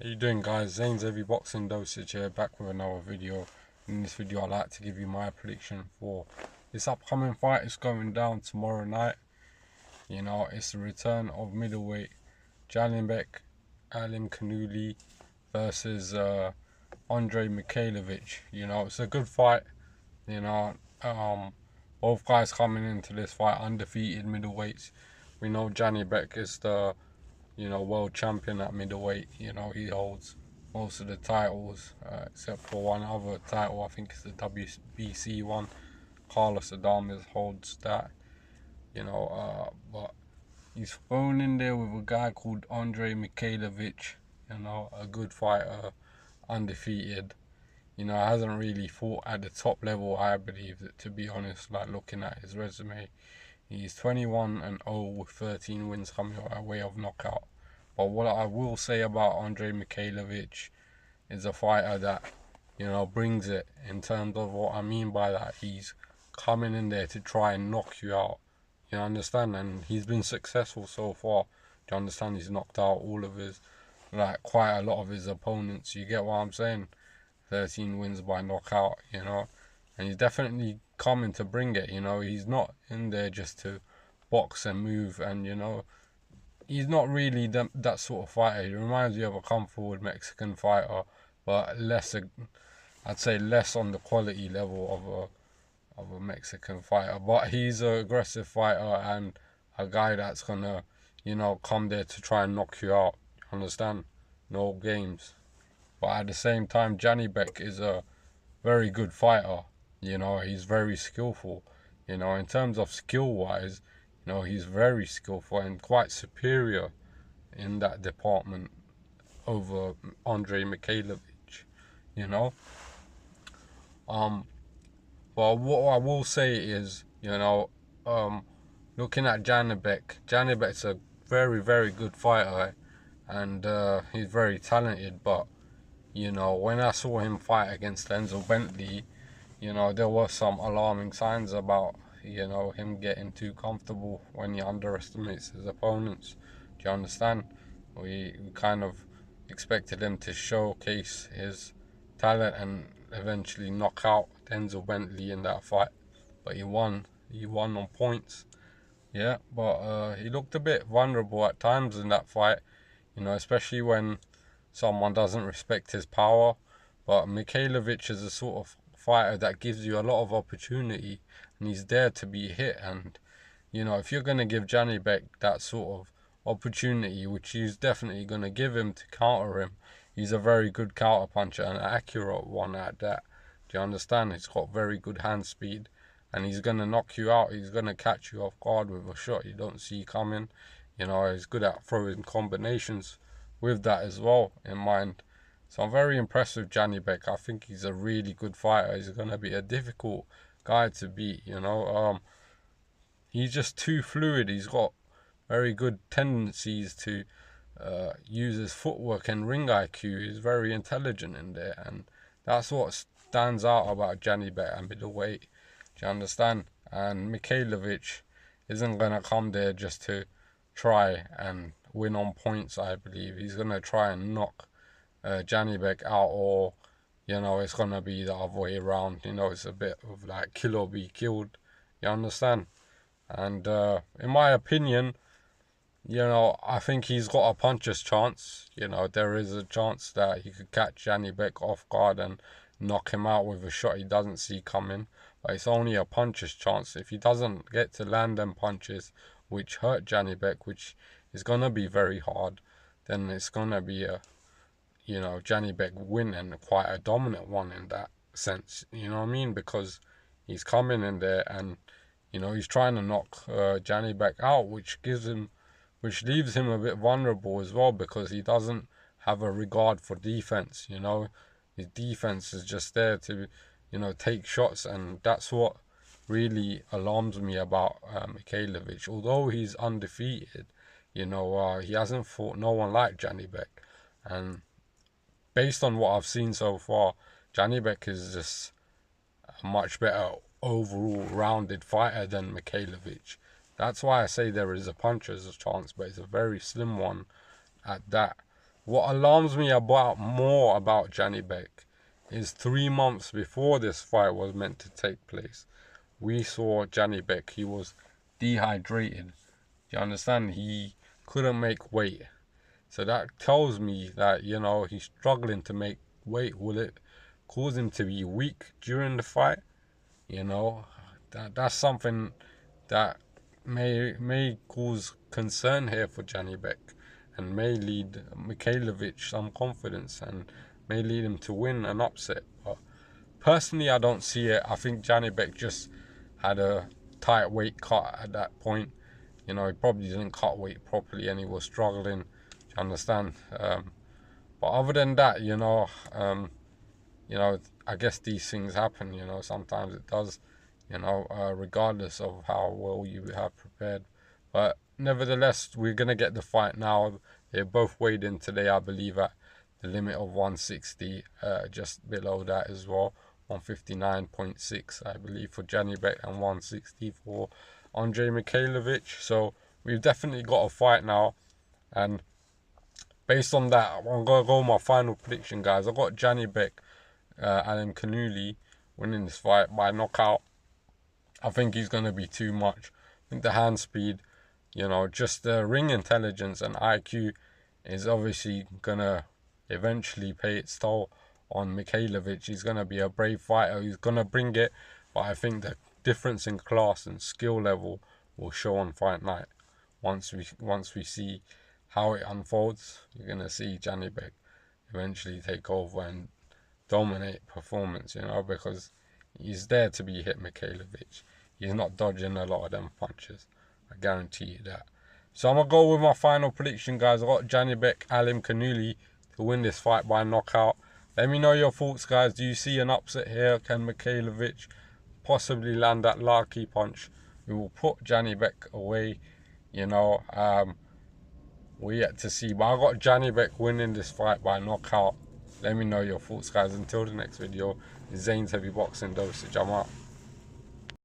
How you doing, guys? Zane's Heavy Boxing Dosage here, back with another video. In this video I'd like to give you my prediction for this upcoming fight. It's going down tomorrow night. You know, it's the return of middleweight Janibek Alimkhanuly versus Andrei Mikhailovich. You know, it's a good fight. You know, both guys coming into this fight undefeated middleweights. We know Janibek is the world champion at middleweight. You know, he holds most of the titles, except for one other title. I think it's the WBC one. Carlos Adames holds that. But he's thrown in there with a guy called Andrei Mikhailovich. You know, a good fighter, undefeated. You know, hasn't really fought at the top level, I believe, to be honest. Like, looking at his resume, he's 21-0 with 13 wins coming by way of knockout. But what I will say about Andrei Mikhailovich is a fighter that, you know, brings it. In terms of what I mean by that, he's coming in there to try and knock you out. You understand? And he's been successful so far. Do you understand? He's knocked out all of his, quite a lot of his opponents. You get what I'm saying? 13 wins by knockout, you know. And he's definitely coming to bring it, you know. He's not in there just to box and move, and, you know, he's not really that sort of fighter. He reminds me of a come forward Mexican fighter, but I'd say less on the quality level of a Mexican fighter. But he's an aggressive fighter and a guy that's gonna, you know, come there to try and knock you out. Understand? No games. But at the same time, Janibek is a very good fighter. You know, he's very skillful. You know, in terms of skill-wise, you know, he's very skillful and quite superior in that department over Andrei Mikhailovich. You know. But what I will say is, you know, looking at Janibek's a very, very good fighter, and he's very talented. But, you know, when I saw him fight against Denzel Bentley, you know, there were some alarming signs about, you know, him getting too comfortable when he underestimates his opponents. Do you understand? We kind of expected him to showcase his talent and eventually knock out Denzel Bentley in that fight, but he won on points. Yeah, but he looked a bit vulnerable at times in that fight, you know, especially when someone doesn't respect his power. But Mikhailovich is a sort of fighter that gives you a lot of opportunity, and he's there to be hit. And, you know, if you're going to give Janibek that sort of opportunity, which he's definitely going to give him to counter him, he's a very good counter puncher and an accurate one at that. Do you understand? He's got very good hand speed, and he's going to knock you out. He's going to catch you off guard with a shot you don't see coming. You know, he's good at throwing combinations with that as well in mind. So I'm very impressed with Janibek. I think he's a really good fighter. He's going to be a difficult guy to beat, you know. He's just too fluid. He's got very good tendencies to use his footwork and ring IQ. He's very intelligent in there, and that's what stands out about Janibek and middleweight. Do you understand? And Mikhailovich isn't going to come there just to try and win on points, I believe. He's going to try and knock Janibek out, or, you know, it's going to be the other way around. You know, it's a bit of like kill or be killed. You understand? And in my opinion, you know, I think he's got a puncher's chance. You know, there is a chance that he could catch Janibek off guard and knock him out with a shot he doesn't see coming. But it's only a puncher's chance. If he doesn't get to land them punches which hurt Janibek, which is going to be very hard, then it's going to be a, you know, Janibek win, and quite a dominant one in that sense. You know what I mean? Because he's coming in there and, you know, he's trying to knock Janibek out, which leaves him a bit vulnerable as well, because he doesn't have a regard for defense. You know, his defense is just there to, you know, take shots, and that's what really alarms me about Mikhailovich. Although he's undefeated, you know, he hasn't fought no one like Janibek, and based on what I've seen so far, Janibek is just a much better overall rounded fighter than Mikhailovich. That's why I say there is a puncher's chance, but it's a very slim one at that. What alarms me more about Janibek is 3 months before this fight was meant to take place, we saw Janibek, he was dehydrated. You understand? He couldn't make weight. So that tells me that, he's struggling to make weight. Will it cause him to be weak during the fight? That's something that may cause concern here for Janibek, and may lead Mikhailovich some confidence, and may lead him to win an upset. But personally, I don't see it. I think Janibek just had a tight weight cut at that point. He probably didn't cut weight properly, and he was struggling. Do you understand? But other than that, I guess these things happen. Sometimes it does. Regardless of how well you have prepared. But nevertheless, we're gonna get the fight now. They're both weighed in today, I believe, at the limit of 160, just below that as well. 159.6, I believe, for Janibek, and 160 for Andrei Mikhailovich. So we've definitely got a fight now, and based on that, I'm gonna go with my final prediction, guys. I've got Janibek Alimkhanuly winning this fight by knockout. I think he's going to be too much. I think the hand speed, just the ring intelligence and IQ is obviously going to eventually pay its toll on Mikhailovich. He's going to be a brave fighter. He's going to bring it. But I think the difference in class and skill level will show on fight night. Once we see how it unfolds, you're going to see Janibek eventually take over and dominate performance, because he's there to be hit Mikhailovich. He's not dodging a lot of them punches. I guarantee you that. So I'm going to go with my final prediction, guys. I got Janibek Alimkhanuly to win this fight by knockout. Let me know your thoughts, guys. Do you see an upset here? Can Mikhailovich possibly land that lucky punch? We will put Janibek away. We're yet to see. But I got Janibek winning this fight by knockout. Let me know your thoughts, guys. Until the next video, Zane's Heavy Boxing Dosage. I'm out.